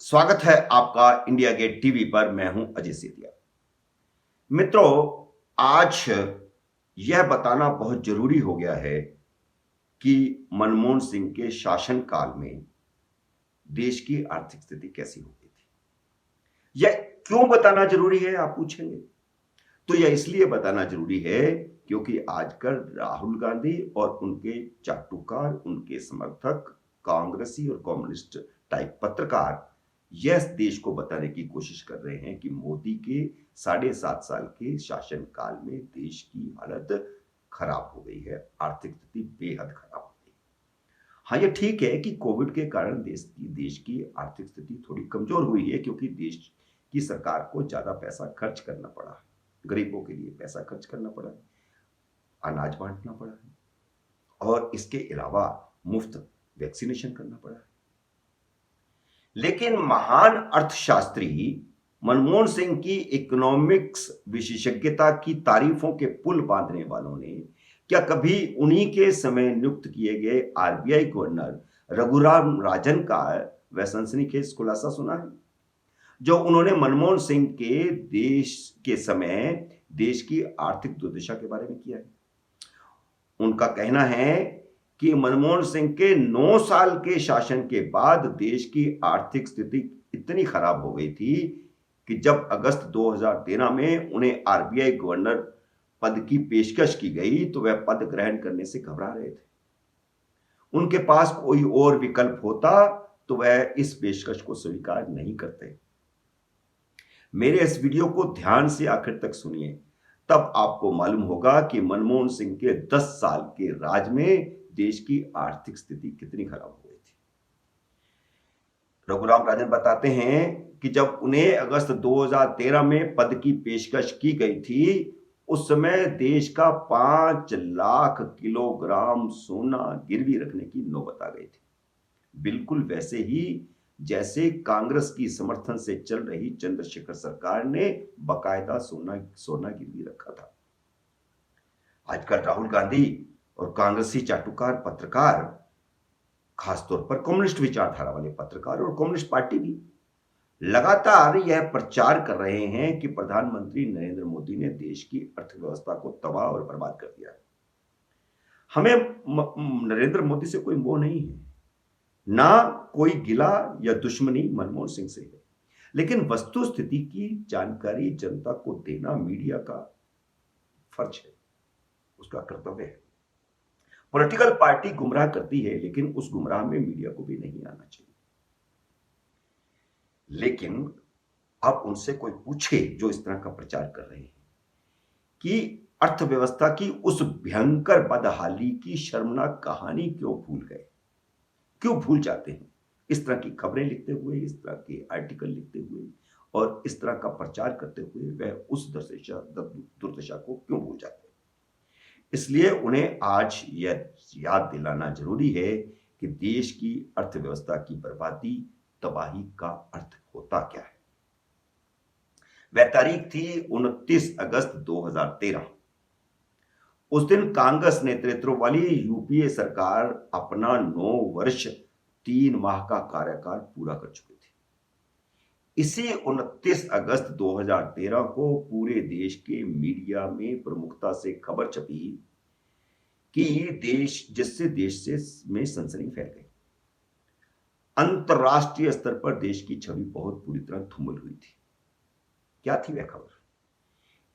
स्वागत है आपका इंडिया गेट टीवी पर। मैं हूं अजय सेतिया। मित्रों, आज यह बताना बहुत जरूरी हो गया है कि मनमोहन सिंह के शासनकाल में देश की आर्थिक स्थिति कैसी हो गई थी। यह क्यों बताना जरूरी है, आप पूछेंगे। तो यह इसलिए बताना जरूरी है क्योंकि आजकल राहुल गांधी और उनके चाटुकार, उनके समर्थक, कांग्रेसी और कम्युनिस्ट टाइप पत्रकार यह देश को बताने की कोशिश कर रहे हैं कि मोदी के 7.5 साल के शासनकाल में देश की हालत खराब हो गई है, आर्थिक स्थिति बेहद खराब हो गई। हाँ, यह ठीक है कि कोविड के कारण देश की आर्थिक स्थिति थोड़ी कमजोर हुई है क्योंकि देश की सरकार को ज्यादा पैसा खर्च करना पड़ा है, गरीबों के लिए पैसा खर्च करना पड़ा है, अनाज बांटना पड़ा है और इसके अलावा मुफ्त वैक्सीनेशन करना पड़ा है। लेकिन महान अर्थशास्त्री मनमोहन सिंह की इकोनॉमिक्स विशेषज्ञता की तारीफों के पुल बांधने वालों ने क्या कभी उन्हीं के समय नियुक्त किए गए आरबीआई गवर्नर रघुराम राजन का वह सनसनीखेज खुलासा सुना है, जो उन्होंने मनमोहन सिंह के देश के समय देश की आर्थिक दुर्दशा के बारे में किया है। उनका कहना है कि मनमोहन सिंह के 9 साल के शासन के बाद देश की आर्थिक स्थिति इतनी खराब हो गई थी कि जब अगस्त 2013 में उन्हें आरबीआई गवर्नर पद की पेशकश की गई तो वह पद ग्रहण करने से घबरा रहे थे। उनके पास कोई और विकल्प होता तो वह इस पेशकश को स्वीकार नहीं करते। मेरे इस वीडियो को ध्यान से आखिर तक सुनिए, तब आपको मालूम होगा कि मनमोहन सिंह के 10 साल के राज में देश की आर्थिक स्थिति कितनी खराब हो गई थी। रघुराम राजन बताते हैं कि जब उन्हें अगस्त 2013 में पद की पेशकश की गई थी, उस समय देश का 5 लाख किलोग्राम सोना गिरवी रखने की नौबत आ गई थी। बिल्कुल वैसे ही जैसे कांग्रेस की समर्थन से चल रही चंद्रशेखर सरकार ने बकायदा सोना गिरवी रखा था। आजकल राहुल गांधी और कांग्रेसी चाटुकार पत्रकार, खासतौर पर कम्युनिस्ट विचारधारा वाले पत्रकार और कम्युनिस्ट पार्टी भी लगातार यह प्रचार कर रहे हैं कि प्रधानमंत्री नरेंद्र मोदी ने देश की अर्थव्यवस्था को तबाह और बर्बाद कर दिया है। हमें नरेंद्र मोदी से कोई मोह नहीं है, ना कोई गिला या दुश्मनी मनमोहन सिंह से है, लेकिन वस्तु स्थिति की जानकारी जनता को देना मीडिया का फर्ज है, उसका कर्तव्य है। पॉलिटिकल पार्टी गुमराह करती है, लेकिन उस गुमराह में मीडिया को भी नहीं आना चाहिए। लेकिन अब उनसे कोई पूछे जो इस तरह का प्रचार कर रहे हैं कि अर्थव्यवस्था की उस भयंकर बदहाली की शर्मनाक कहानी क्यों भूल गए, क्यों भूल जाते हैं। इस तरह की खबरें लिखते हुए, इस तरह के आर्टिकल लिखते हुए और इस तरह का प्रचार करते हुए वह उस दुर्दशा को क्यों भूल जाते हैं। इसलिए उन्हें आज यह याद दिलाना जरूरी है कि देश की अर्थव्यवस्था की बर्बादी, तबाही का अर्थ होता क्या है। वह तारीख थी 29 अगस्त 2013। उस दिन कांग्रेस नेतृत्व वाली यूपीए सरकार अपना 9 वर्ष 3 माह का कार्यकाल पूरा कर चुकी थी। इसी 29 अगस्त 2013 को पूरे देश के मीडिया में प्रमुखता से खबर छपी कि जिससे देश में सनसनी फैल गई। अंतरराष्ट्रीय स्तर पर देश की छवि बहुत पूरी तरह धूमिल हुई थी। क्या थी वह खबर?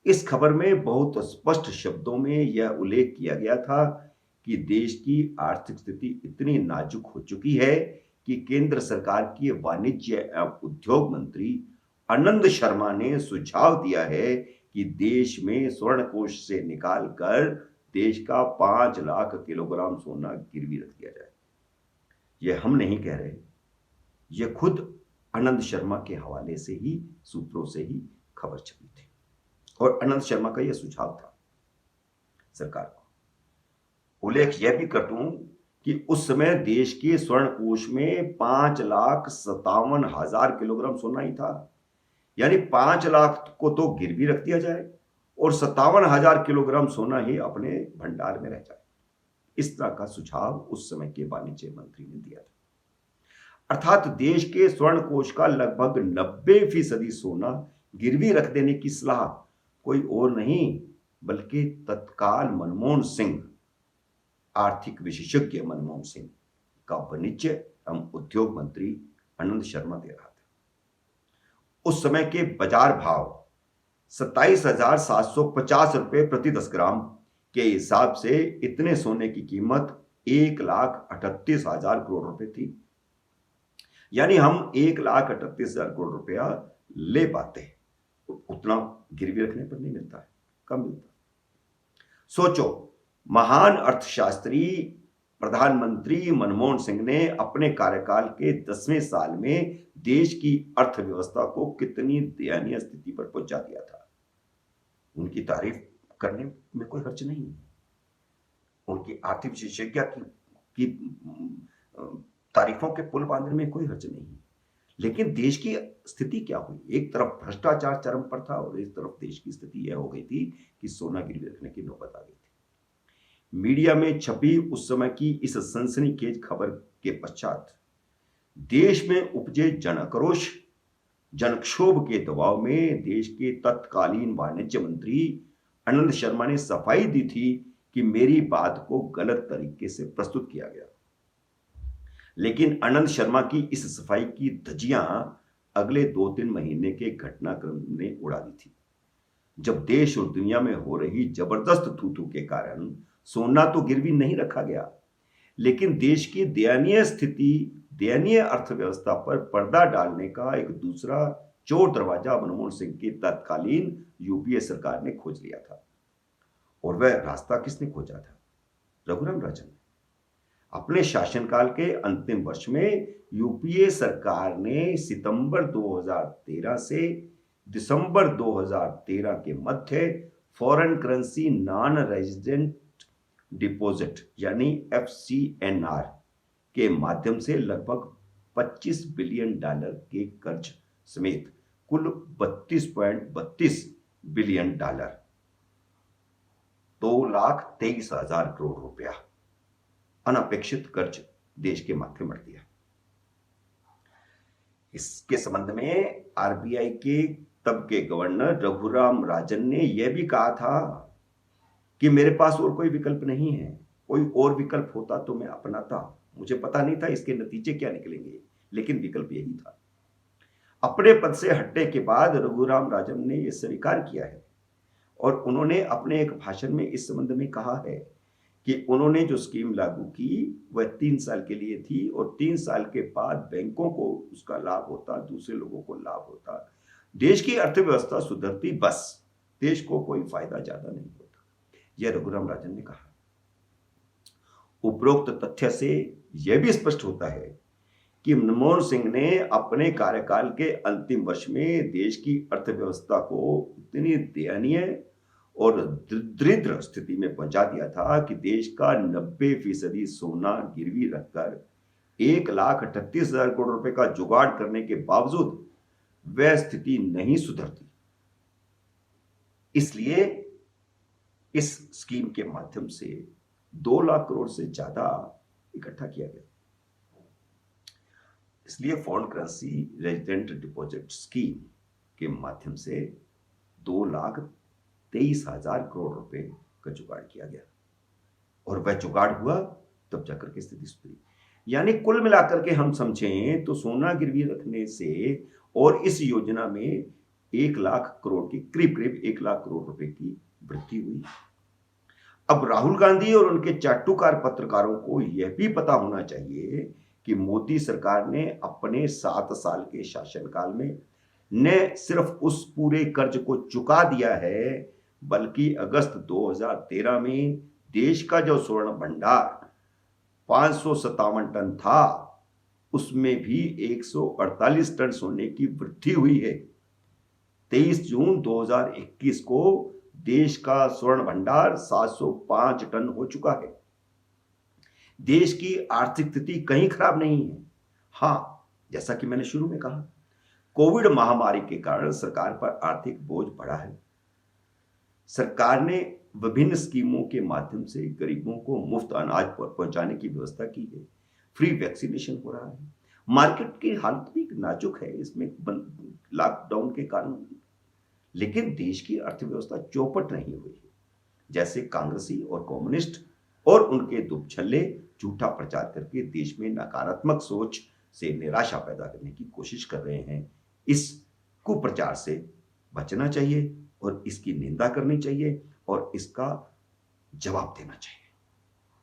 इस खबर में बहुत स्पष्ट शब्दों में यह उल्लेख किया गया था कि देश की आर्थिक स्थिति इतनी नाजुक हो चुकी है कि केंद्र सरकार के वाणिज्य एवं उद्योग मंत्री आनंद शर्मा ने सुझाव दिया है कि देश में स्वर्ण कोष से निकालकर देश का 5 लाख किलोग्राम सोना गिरवी रख दिया जाए। यह हम नहीं कह रहे, यह खुद आनंद शर्मा के हवाले से ही, सूत्रों से ही खबर छपी थी और आनंद शर्मा का यह सुझाव था सरकार को। उल्लेख यह भी कर दूं कि उस समय देश के स्वर्ण कोष में 5,57,000 किलोग्राम सोना ही था। यानी 5 लाख को तो गिरवी रख दिया जाए और 57,000 किलोग्राम सोना ही अपने भंडार में रह जाए। इस तरह का सुझाव उस समय के वाणिज्य मंत्री ने दिया था। अर्थात देश के स्वर्ण कोष का लगभग 90% सोना गिरवी रख देने की सलाह कोई और नहीं बल्कि तत्काल मनमोहन सिंह, आर्थिक विशेषज्ञ मनमोहन सिंह का वाणिज्य एवं उद्योग मंत्री आनंद शर्मा दे रहा था। उस समय के बाजार भाव 27,750 रुपए प्रति 10 ग्राम के हिसाब से इतने सोने की कीमत 1,38,000 करोड़ रुपए थी। यानी हम 1,38,000 करोड़ रुपया ले पाते हैं, उतना गिरवी रखने पर नहीं मिलता है, कम मिलता। सोचो, महान अर्थशास्त्री प्रधानमंत्री मनमोहन सिंह ने अपने कार्यकाल के 10वें साल में देश की अर्थव्यवस्था को कितनी दयनीय स्थिति पर पहुंचा दिया था। उनकी तारीफ करने में कोई हर्ज नहीं है, उनकी आर्थिक विशेषज्ञ की तारीफों के पुल बांधने में कोई हर्ज नहीं है। लेकिन देश की स्थिति क्या हुई? एक तरफ भ्रष्टाचार चरम पर था और एक तरफ देश की स्थिति यह हो गई थी कि सोना गिरवी रखने की नौबत आ गई थी। मीडिया में छपी उस समय की इस सनसनीखेज खबर के पश्चात देश में उपजे जनाक्रोश, जनक्षोभ के दबाव में देश के तत्कालीन वाणिज्य मंत्री आनंद शर्मा ने सफाई दी थी कि मेरी बात को गलत तरीके से प्रस्तुत किया गया। लेकिन आनंद शर्मा की इस सफाई की धज्जियां अगले 2-3 महीने के घटनाक्रम ने उड़ा दी थी, जब देश और दुनिया में हो रही जबरदस्त थू-थू के कारण सोना तो गिरवी नहीं रखा गया, लेकिन देश की दयनीय स्थिति, दयनीय अर्थव्यवस्था पर पर्दा डालने का एक दूसरा चोर दरवाजा मनमोहन सिंह की तत्कालीन यूपीए सरकार ने खोज लिया था। और वह रास्ता किसने खोजा था? रघुराम राजन ने। अपने शासनकाल के अंतिम वर्ष में यूपीए सरकार ने सितंबर 2013 से दिसंबर 2013 के मध्य foreign currency non resident deposit यानी FCNR के माध्यम से लगभग $25 बिलियन के कर्ज समेत कुल $32.32 बिलियन, 2,23,000 करोड़ रुपया अनपेक्षित कर्ज देश के माथे मर दिया। इसके संबंध में आरबीआई के तब के गवर्नर रघुराम राजन ने यह भी कहा था कि मेरे पास और कोई विकल्प नहीं है, कोई और विकल्प होता तो मैं अपनाता। मुझे पता नहीं था इसके नतीजे क्या निकलेंगे, लेकिन विकल्प यही था। अपने पद से हटने के बाद रघुराम राजन ने यह स्वीकार किया है और उन्होंने अपने एक भाषण में इस संबंध में कहा है कि उन्होंने जो स्कीम लागू की वह 3 साल के लिए थी और 3 साल के बाद बैंकों को उसका लाभ होता, दूसरे लोगों को लाभ होता, देश की अर्थव्यवस्था सुधरती, बस देश को कोई फायदा ज्यादा नहीं होता। यह रघुराम राजन ने कहा। उपरोक्त तथ्य से यह भी स्पष्ट होता है कि मनमोहन सिंह ने अपने कार्यकाल के अंतिम वर्ष में देश की अर्थव्यवस्था को इतनी दयनीय और दरिद्र स्थिति में पहुंचा दिया था कि देश का 90% सोना गिरवी रखकर 1,38,000 करोड़ रुपए का जुगाड़ करने के बावजूद वह स्थिति नहीं सुधरती। इसलिए इस स्कीम के माध्यम से 2 लाख करोड़ से ज्यादा इकट्ठा किया गया। इसलिए foreign currency resident deposit scheme के माध्यम से 2,23,000 करोड़ रुपए का जुगाड़ किया गया और वह जुगाड़ हुआ तब जाकर के स्थिति सुधरी। यानी कुल मिलाकर के हम समझें तो सोना गिरवी रखने से और इस योजना में 1 लाख करोड़ की करीब 1 लाख करोड़ रुपए की वृद्धि हुई। अब राहुल गांधी और उनके चाटुकार पत्रकारों को यह भी पता होना चाहिए कि मोदी सरकार ने अपने 7 साल के शासनकाल में न सिर्फ उस पूरे कर्ज को चुका दिया है, बल्कि अगस्त 2013 में देश का जो स्वर्ण भंडार 557 टन था, उसमें भी 148 टन सोने की वृद्धि हुई है। 23 जून 2021 को देश का स्वर्ण भंडार 705 टन हो चुका है। देश की आर्थिक स्थिति कहीं खराब नहीं है। हां, जैसा कि मैंने शुरू में कहा, कोविड महामारी के कारण सरकार पर आर्थिक बोझ बढ़ा है। सरकार ने विभिन्न स्कीमों के माध्यम से गरीबों को मुफ्त अनाज पहुंचाने की व्यवस्था की है। फ्री वैक्सीनेशन हो रहा है मार्केट की हालत भी नाजुक है इसमें लॉकडाउन के कारण, लेकिन देश की अर्थव्यवस्था चौपट नहीं हुई है। जैसे कांग्रेसी और कम्युनिस्ट और उनके दुपछल्ले झूठा प्रचार करके देश में नकारात्मक सोच से निराशा पैदा करने की कोशिश कर रहे हैं। इस कुप्रचार से बचना चाहिए और इसकी निंदा करनी चाहिए और इसका जवाब देना चाहिए।